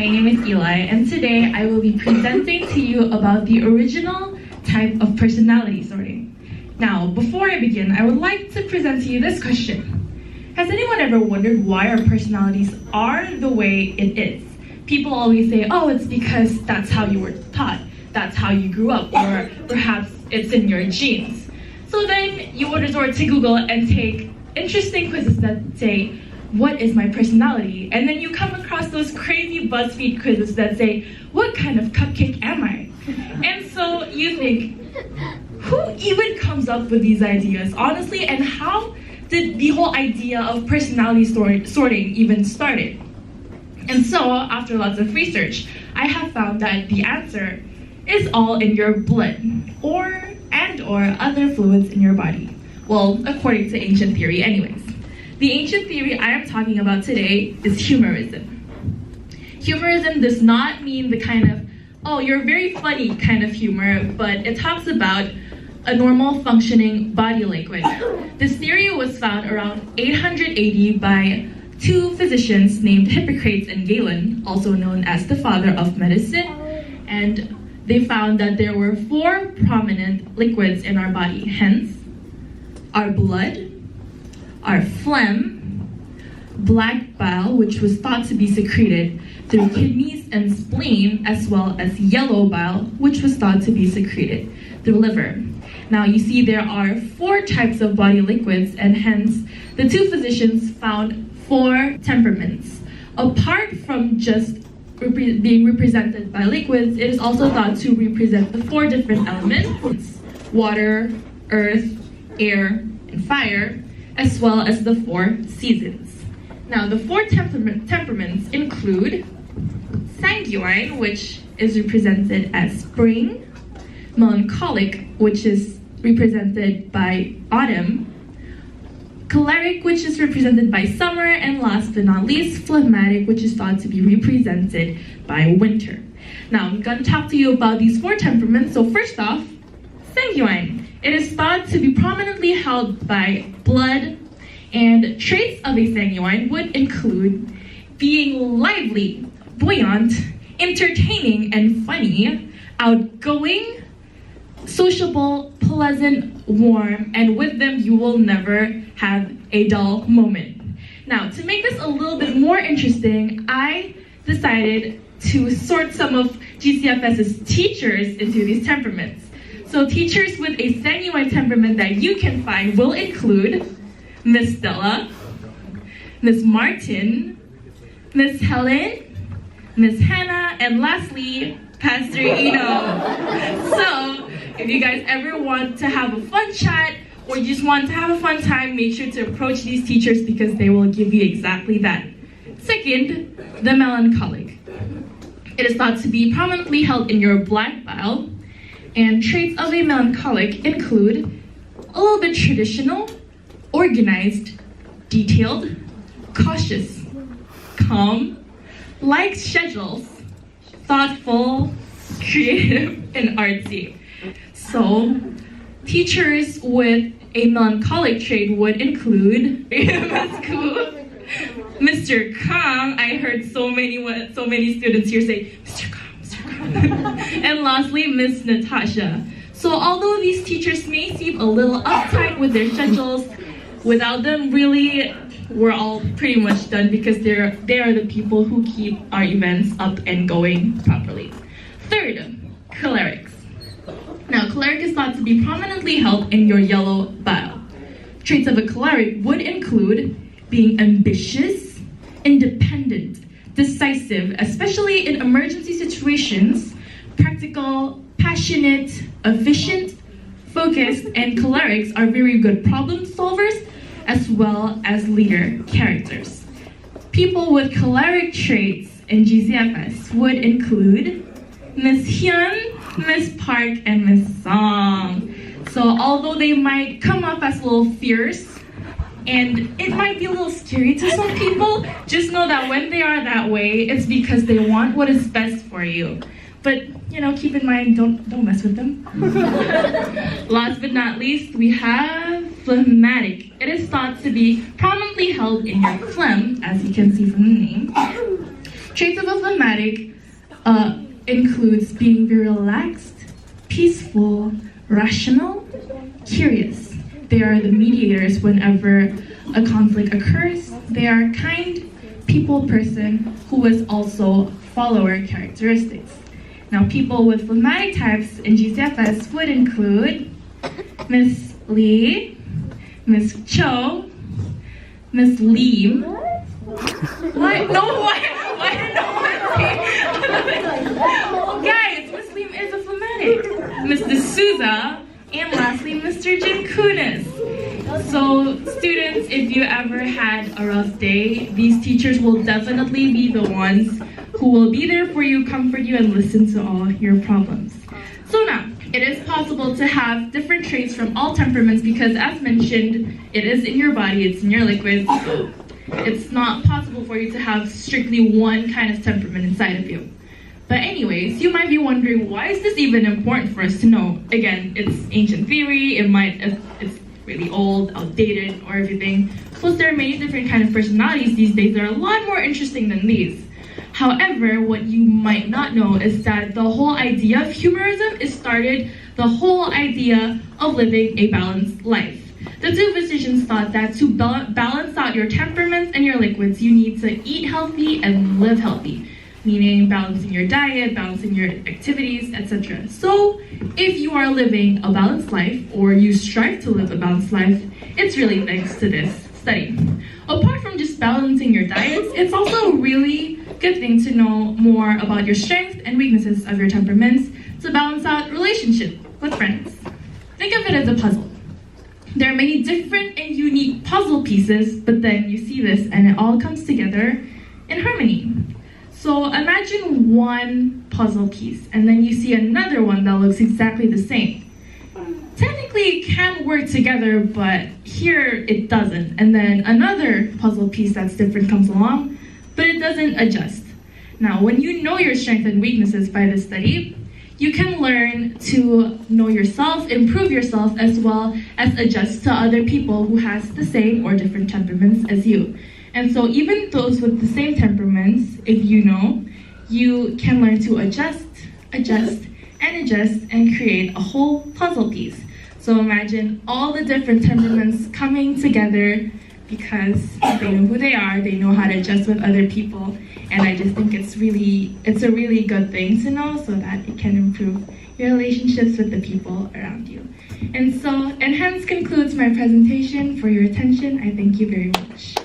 my name is Eli, and today I will be presenting to you about the original type of personality sorting. Now, before I begin, I would like to present to you this question. Has anyone ever wondered why our personalities are the way it is? People always say, oh, it's because that's how you were taught, that's how you grew up, or perhaps it's in your genes. So then you would resort to Google and take interesting quizzes that say, what is my personality? And then you come across those crazy BuzzFeed quizzes that say, what kind of cupcake am I? And so you think, who even comes up with these ideas, honestly? And how did the whole idea of personality sorting even started? And so, after lots of research, I have found that the answer is all in your blood, or other fluids in your body. Well, according to ancient theory anyways. The ancient theory I am talking about today is humorism. Humorism does not mean the kind of, oh, you're very funny kind of humor, but it talks about a normal functioning body language. This theory was found around 880 by two physicians named Hippocrates and Galen, also known as the father of medicine, and they found that there were 4 prominent liquids in our body, hence our blood, our phlegm, black bile, which was thought to be secreted through kidneys and spleen, as well as yellow bile, which was thought to be secreted through liver. Now you see there are 4 types of body liquids, and hence the two physicians found 4 temperaments. Apart from just being represented by liquids, it is also thought to represent the 4 different elements: water, earth, air, and fire, as well as the 4 seasons. Now the 4 temperaments include sanguine, which is represented as spring, melancholic, which is represented by autumn, choleric, which is represented by summer, and last but not least, phlegmatic, which is thought to be represented by winter. Now, I'm going to talk to you about these 4 temperaments. So first off, sanguine. It is thought to be prominently held by blood, and traits of a sanguine would include being lively, buoyant, entertaining, and funny, outgoing, sociable, pleasant, warm, and with them you will never have a dull moment. Now, to make this a little bit more interesting, I decided to sort some of GCFS's teachers into these temperaments. So teachers with a sanguine temperament that you can find will include Miss Stella, Miss Martin, Miss Helen, Miss Hannah, and lastly, Pastor Eno. So, if you guys ever want to have a fun chat or you just want to have a fun time, make sure to approach these teachers because they will give you exactly that. Second, the melancholic. It is thought to be prominently held in your black bile, and traits of a melancholic include a little bit traditional, organized, detailed, cautious, calm, likes schedules, thoughtful, creative, and artsy. So, teachers with a melancholic trait would include Mr. Kang. I heard so many students here say, Mr. Kang, Mr. Kang. And lastly, Miss Natasha. So although these teachers may seem a little uptight with their schedules, without them, really, we're all pretty much done because they are the people who keep our events up and going properly. Third, cholerics. Now, choleric is thought to be prominently held in your yellow bile. Traits of a choleric would include being ambitious, independent, decisive, especially in emergency situations, practical, passionate, efficient, focused, and cholerics are very good problem solvers as well as leader characters. People with choleric traits in GCFS would include Miss Hyun, Miss Park, and Miss Song. So although they might come off as a little fierce, and it might be a little scary to some people, just know that when they are that way, it's because they want what is best for you. But, you know, keep in mind, don't mess with them. Last but not least, we have phlegmatic. It is thought to be prominently held in your phlegm, as you can see from the name. Traits of a phlegmatic includes being very relaxed, peaceful, rational, curious. They are the mediators whenever a conflict occurs. They are kind, people person who is also follower characteristics. Now, people with phlegmatic types in GCFS would include Miss Lee, Miss Cho, Miss Lim. What? No, why? Guys, Miss Lim is a phlegmatic. Miss D'Souza, and lastly, Mr. Jim Kunis. So, students, if you ever had a rough day, these teachers will definitely be the ones who will be there for you, comfort you, and listen to all your problems. So now, it is possible to have different traits from all temperaments because, as mentioned, it is in your body, it's in your liquids, so it's not possible for you to have strictly one kind of temperament inside of you. But anyways, you might be wondering, why is this even important for us to know? Again, it's ancient theory, it's really old, outdated, or everything. Plus, there are many different kind of personalities these days that are a lot more interesting than these. However, what you might not know is that the whole idea of humorism started the whole idea of living a balanced life. The two physicians thought that to balance out your temperaments and your liquids, you need to eat healthy and live healthy, meaning balancing your diet, balancing your activities, etc. So, if you are living a balanced life, or you strive to live a balanced life, it's really thanks to this study. Apart from just balancing your diets, it's also a really good thing to know more about your strengths and weaknesses of your temperaments to balance out relationships with friends. Think of it as a puzzle. There are many different and unique puzzle pieces, but then you see this and it all comes together in harmony. So imagine one puzzle piece and then you see another one that looks exactly the same. Technically it can work together, but here it doesn't. And then another puzzle piece that's different comes along, but it doesn't adjust. Now, when you know your strengths and weaknesses by this study, you can learn to know yourself, improve yourself, as well as adjust to other people who has the same or different temperaments as you. And so even those with the same temperaments, if you know, you can learn to adjust, and create a whole puzzle piece. So imagine all the different temperaments coming together because they know who they are, they know how to adjust with other people, and I just think it's a really good thing to know so that it can improve your relationships with the people around you. And hence concludes my presentation. For your attention, I thank you very much.